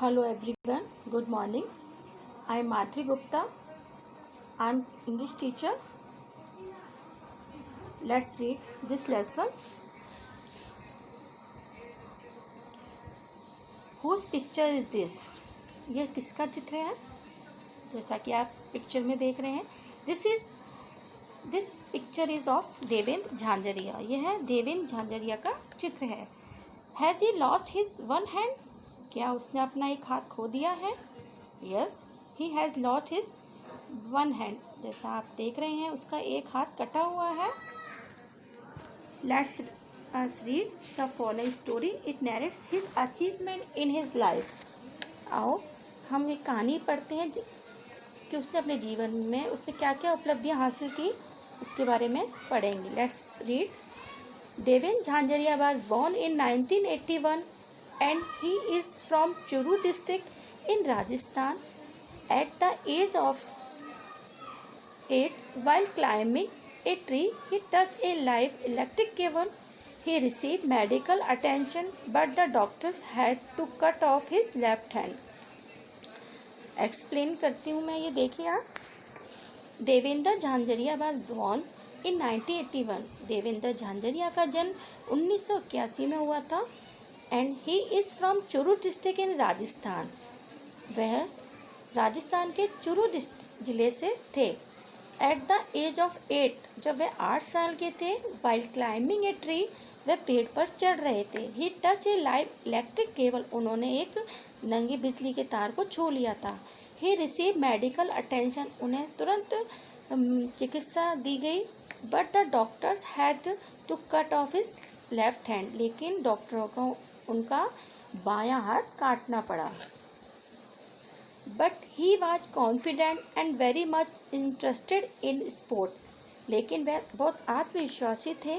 Hello everyone, good morning. I am Madhuri Gupta. I am English teacher. Let's read this lesson. Whose picture is this? ये किसका चित्र है? जैसा कि आप पिक्चर में देख रहे हैं, this picture is of Devendra Jhajharia. यह है देवेंद्र झांझरिया का चित्र है. Has he lost his one hand? क्या उसने अपना एक हाथ खो दिया है? Yes, he has lost his one hand. जैसा आप देख रहे हैं, उसका एक हाथ कटा हुआ है. Let's us read the following story. It narrates his achievement in his life. आओ हम एक कहानी पढ़ते हैं कि उसने अपने जीवन में उसने क्या क्या उपलब्धियां हासिल की, उसके बारे में पढ़ेंगे. Let's read. Devendra Jhajharia was born in 1981 and he is from Churu district in Rajasthan. At the age of 8, while climbing a tree, he touched a live electric cable. He received medical attention, but the doctors had to cut off his left hand. Explain करती हूँ मैं. ये देखिए आप. Devendra Jhajharia was born in 1981. Devendra Jhajharia का जन्म 1981 में हुआ था. And he is from Churu district in Rajasthan. वह राजस्थान के चुरू जिले से थे. एट द एज ऑफ 8, जब वह 8 साल के थे, वाइल क्लाइंबिंग ए ट्री, वह पेड़ पर चढ़ रहे थे. He touch a live electric cable, उन्होंने एक नंगी बिजली के तार को छू लिया था. ही रिसीव मेडिकल अटेंशन, उन्हें तुरंत चिकित्सा दी गई. But the doctors had to cut off his left hand, लेकिन डॉक्टरों को उनका बायां हाथ काटना पड़ा. But he was confident and very much interested in sport, लेकिन वह बहुत आत्मविश्वासी थे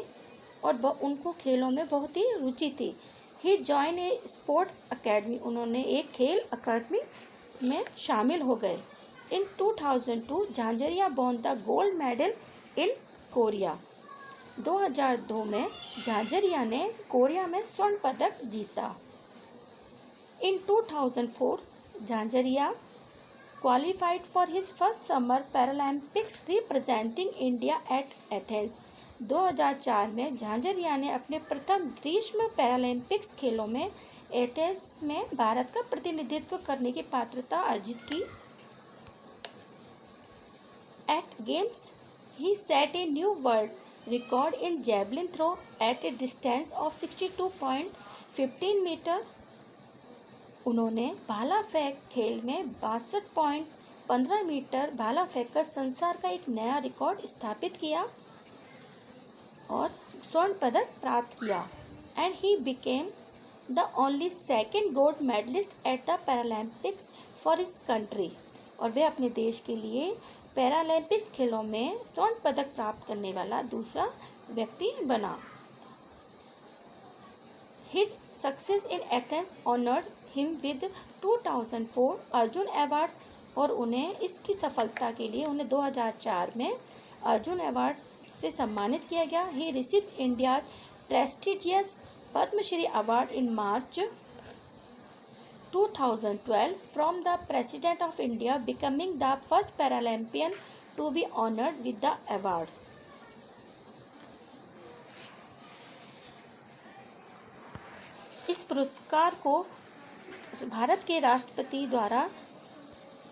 और उनको खेलों में बहुत ही रुचि थी. ही जॉइन ए स्पोर्ट अकेडमी, उन्होंने एक खेल अकादमी में शामिल हो गए. इन 2002 Jhajharia won the gold medal in Korea. 2002 में झांझरिया ने कोरिया में स्वर्ण पदक जीता. इन 2004 Jhajharia qualified for his first summer Paralympics representing India at Athens. 2004 में झांझरिया ने अपने प्रथम ग्रीष्म पैरालंपिक्स खेलों में एथेंस में भारत का प्रतिनिधित्व करने की पात्रता अर्जित की. At games he set a new world record in javelin throw at a distance of 62.15 metre. उन्होंने भाला फेंक खेल में 62.15 मीटर भाला फेंक कर संसार का एक नया रिकॉर्ड स्थापित किया और स्वर्ण पदक प्राप्त किया. And he became the only second gold medallist at the Paralympics for his country. और वह अपने देश के लिए पैरालंपिक्स खेलों में स्वर्ण पदक प्राप्त करने वाला दूसरा व्यक्ति बना. His success in Athens honoured him with 2004 Arjun award, और उन्हें इसकी सफलता के लिए उन्हें 2004 में अर्जुन अवार्ड से सम्मानित किया गया. He received India prestigious Padma Shri award in March 2012 from the president of India, becoming the first Paralympian to be honoured with the award. इस पुरस्कार को भारत के राष्ट्रपति द्वारा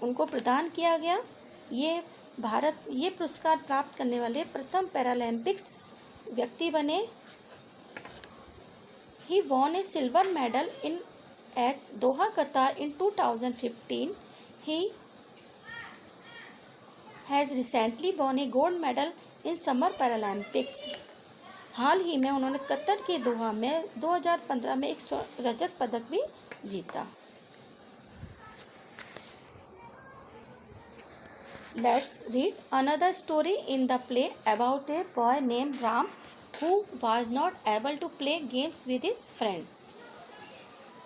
उनको प्रदान किया गया. ये पुरस्कार प्राप्त करने वाले प्रथम पैरालंपिक्स व्यक्ति बने. He won a silver medal in at Doha Qatar in 2015. He has recently won a gold medal in summer Paralympics. हाल ही में उन्होंने कतर के दोहा में 2015 में एक रजत पदक भी जीता. Let's read another story in the play about a boy named Ram who was not able to play games with his friend.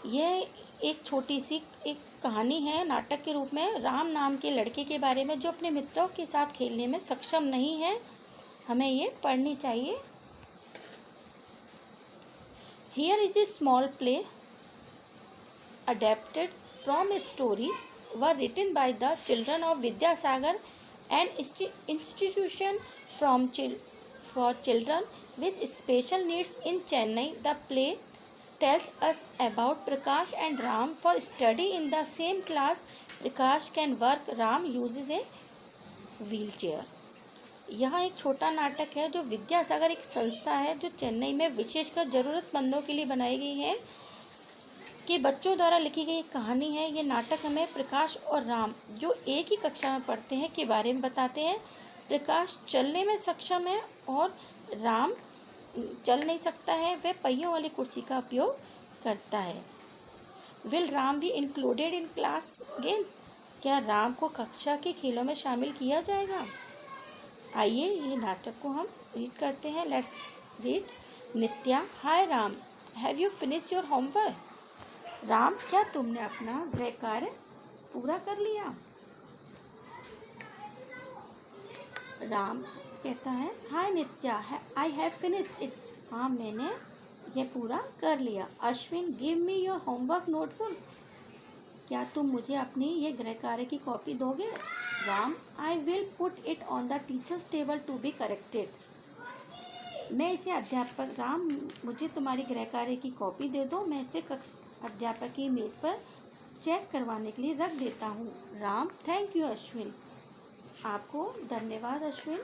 यह एक छोटी सी एक कहानी है नाटक के रूप में राम नाम के लड़के के बारे में जो अपने मित्रों के साथ खेलने में सक्षम नहीं है. हमें ये पढ़नी चाहिए. Here is a small play adapted from a story were written by the children of Vidyasagar, an institution for children with special needs in Chennai. The play tells us about Prakash and Ram. For study in the same class, Prakash can work, Ram uses a wheelchair. यह एक छोटा नाटक है जो विद्यासागर एक संस्था है जो चेन्नई में विशेषकर ज़रूरतमंदों के लिए बनाई गई है कि बच्चों द्वारा लिखी गई एक कहानी है। ये नाटक हमें प्रकाश और राम जो एक ही कक्षा में पढ़ते हैं के बारे में बताते हैं। प्रकाश चलने में सक्षम है और राम चल नहीं सकता है, वह पहियों वाली कुर्सी का उपयोग करता है। Will Ram be included in class game? क्या राम को कक्षा के खेलों में शामिल किया जाएगा? आइए ये नाटक को हम रीड करते हैं। Let's read. Nitya, hi Ram, have you finish your homework? Ram, क्या तुमने अपना गृह कार्य पूरा कर लिया? राम कहता है, हाय नित्या, आई हैव फिनिश्ड इट। हाँ, मैंने ये पूरा कर लिया। Ashwin, give me your homework notebook. क्या तुम मुझे अपनी ये गृह कार्य की कॉपी दोगे? Ram, I will put it on the teacher's table to be corrected. मैं इसे अध्यापक, राम मुझे तुम्हारी गृह कार्य की कॉपी दे दो, मैं इसे अध्यापक की मेज पर चेक करवाने के लिए रख देता हूँ। Ram, thank you Ashwin. आपको धन्यवाद Ashwin.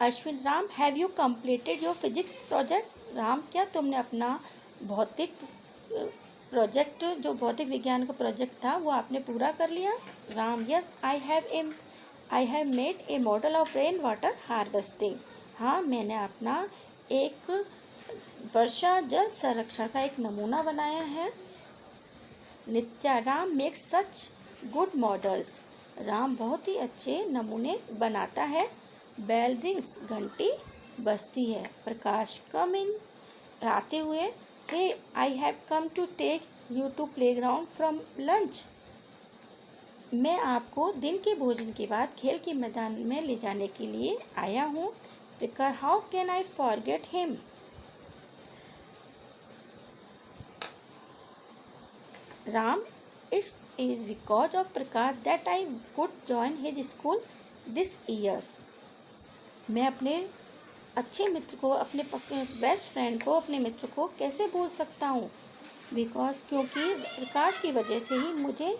Ashwin, Ram, have you completed your physics project? Ram, क्या तुमने अपना भौतिक प्रोजेक्ट जो भौतिक विज्ञान का प्रोजेक्ट था वो आपने पूरा कर लिया? Ram, yes, I have made a model of rain water harvesting. हाँ, मैंने अपना एक वर्षा जल संरक्षण का एक नमूना बनाया है। Nitya, Ram makes such good models. Ram बहुत ही अच्छे नमूने बनाता है। बेल रिंग्स, घंटी बजती है। प्रकाश, कम इन। आते हुए, hey, I have come to take you to playground from lunch. मैं आपको दिन के भोजन के बाद खेल के मैदान में ले जाने के लिए आया हूँ। Prakash, how can I forget him? Ram, it's is because of Prakash that I could join his school this year. मैं अपने अच्छे मित्र को, अपने बेस्ट फ्रेंड को, अपने मित्र को कैसे भूल सकता हूँ? बिकॉज, क्योंकि प्रकाश की वजह से ही मुझे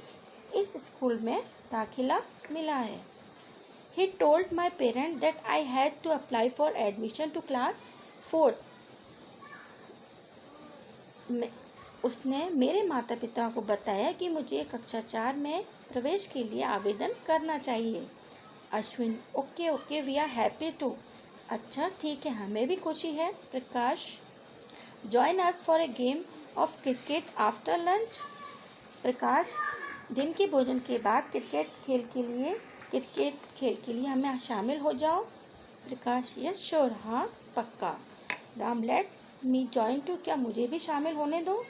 इस स्कूल में दाखिला मिला है। He told my parent that I had to apply for admission to class 4। उसने मेरे माता पिता को बताया कि मुझे कक्षा 4 में प्रवेश के लिए आवेदन करना चाहिए। Ashwin, okay, we are happy too. अच्छा, ठीक है, हमें भी खुशी है। Prakash, join us for a game of cricket after lunch. Prakash, दिन के भोजन के बाद क्रिकेट खेल के लिए हमें शामिल हो जाओ। प्रकाश, यस श्योर, हाँ पक्का। Ram, let me join too. क्या मुझे भी शामिल होने दो?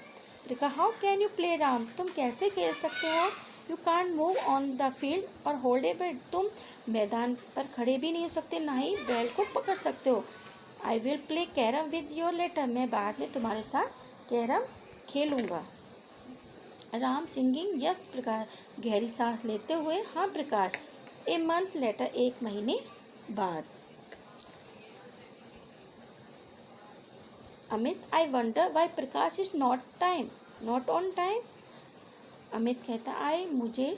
Prakash, how can you play? Ram, तुम कैसे खेल सकते हो? You can't move on the field और होल्ड ए बैट। तुम मैदान पर खड़े भी नहीं हो सकते, ना ही बैट को पकड़ सकते हो। I will play carom with your later. मैं बाद में तुम्हारे साथ कैरम खेलूँगा। Ram, singing, yes. प्रकाश, गहरी सांस लेते हुए, हाँ प्रकाश। ए मंथ लेटर, 1 महीने बाद। Amit, I wonder why Prakash is not on time. Amit कहता, मुझे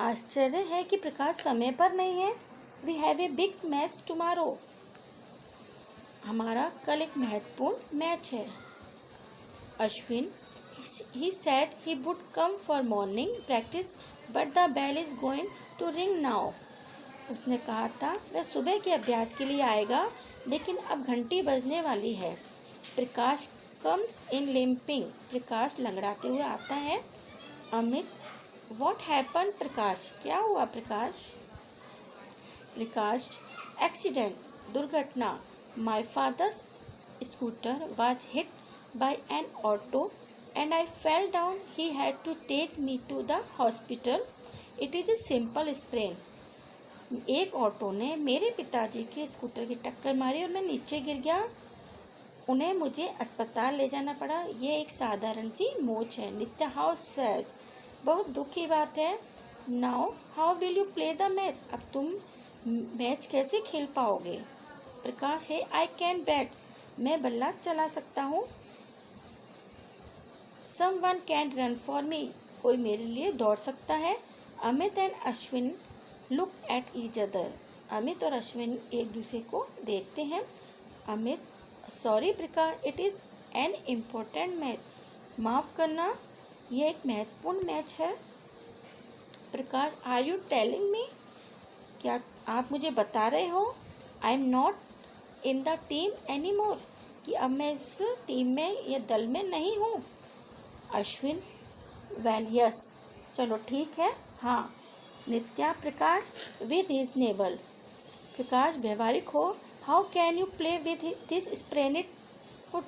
आश्चर्य है कि प्रकाश समय पर नहीं है। We have a big match tomorrow. हमारा कल एक महत्वपूर्ण मैच है। Ashwin, he said he would come for morning practice but the bell is going to ring now. उसने कहा था वह सुबह के अभ्यास के लिए आएगा, लेकिन अब घंटी बजने वाली है। प्रकाश comes in limping. प्रकाश लंगड़ाते हुए आता है। Amit, what happened? प्रकाश, क्या हुआ प्रकाश? प्रकाश, एक्सीडेंट, दुर्घटना। My father's scooter was hit by an auto and I fell down. He had to take me to the hospital. It is a simple sprain. एक auto ने मेरे पिताजी के स्कूटर की टक्कर मारी और मैं नीचे गिर गया। उन्हें मुझे अस्पताल ले जाना पड़ा। ये एक साधारण सी मोच है। नित्या, हाउ सैड, बहुत दुख की बात है। Now how will you play the match, अब तुम मैच कैसे खेल पाओगे। प्रकाश, है आई कैन बैट, मैं बल्ला चला सकता हूँ। Someone can run for me, कोई मेरे लिए दौड़ सकता है। Amit and Ashwin look at each other, Amit और अश्विन एक दूसरे को देखते हैं। Amit, sorry Prakash, it is an important match, माफ़ करना, यह एक महत्वपूर्ण मैच है। प्रकाश, आर यू टेलिंग मी, क्या आप मुझे बता रहे हो, I am not in the team any more, कि अब मैं इस टीम में या दल में नहीं हूँ। अश्विन, वेल यस, चलो ठीक है, हाँ। नित्या, प्रकाश, वी रीजनेबल, प्रकाश व्यवहारिक हो। How can you play with this sprained foot,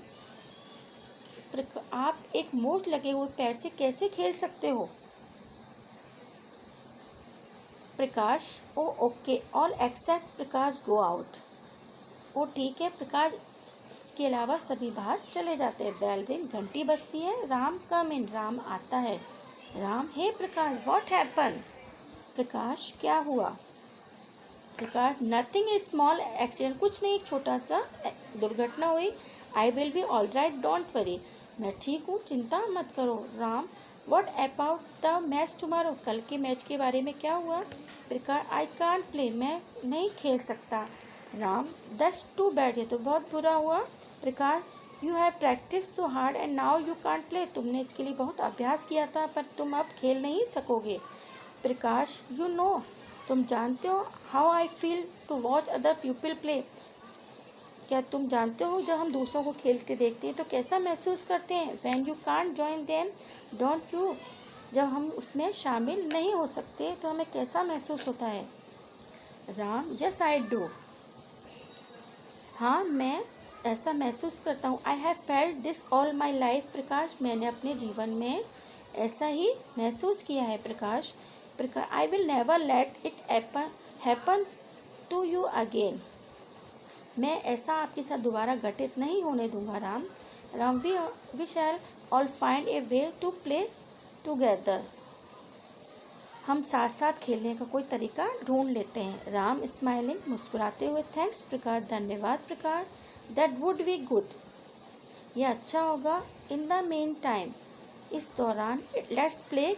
आप एक मोच लगे हुए पैर से कैसे खेल सकते हो। प्रकाश, ओ ओके, ऑल एक्सेप्ट प्रकाश गो आउट, ओ ठीक है, प्रकाश के अलावा सभी बाहर चले जाते हैं। बेल दिन, घंटी बजती है। राम कम इन, राम आता है। राम, हे प्रकाश, व्हाट हैपन, प्रकाश क्या हुआ। प्रकाश, नथिंग इज स्मॉल एक्सीडेंट, कुछ नहीं, एक छोटा सा दुर्घटना हुई। I will be all right, don't worry, मैं ठीक हूँ, चिंता मत करो। Ram, what about the match tomorrow, कल के मैच के बारे में क्या हुआ। प्रकाश, आई कांट प्ले, मैं नहीं खेल सकता। राम, दैट्स टू बैड, ये तो बहुत बुरा हुआ। Prakash, you have practice so hard and now you can't play, तुमने इसके लिए बहुत अभ्यास किया था पर तुम अब खेल नहीं सकोगे। प्रकाश, यू नो, तुम जानते हो, how I feel to watch other people play, क्या तुम जानते हो जब हम दूसरों को खेलते देखते हैं तो कैसा महसूस करते हैं। When you can't join them don't you, जब हम उसमें शामिल नहीं हो सकते तो हमें कैसा महसूस होता है। राम, यस आई डू, हाँ मैं ऐसा महसूस करता हूँ। I have felt this all my life, Prakash, मैंने अपने जीवन में ऐसा ही महसूस किया है। Prakash, I will never let it happen to you again, मैं ऐसा आपके साथ दोबारा घटित नहीं होने दूंगा। Ram, we shall all find a way to play together, हम साथ साथ खेलने का कोई तरीका ढूंढ लेते हैं। राम, स्माइलिंग, मुस्कुराते हुए, थैंक्स प्रकाश, धन्यवाद Prakash, that would be good, यह अच्छा होगा। इन द मेन टाइम, इस दौरान, let's play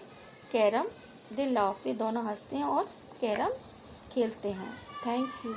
carom, they laugh, वे दोनों हंसते हैं और कैरम खेलते हैं। Thank you.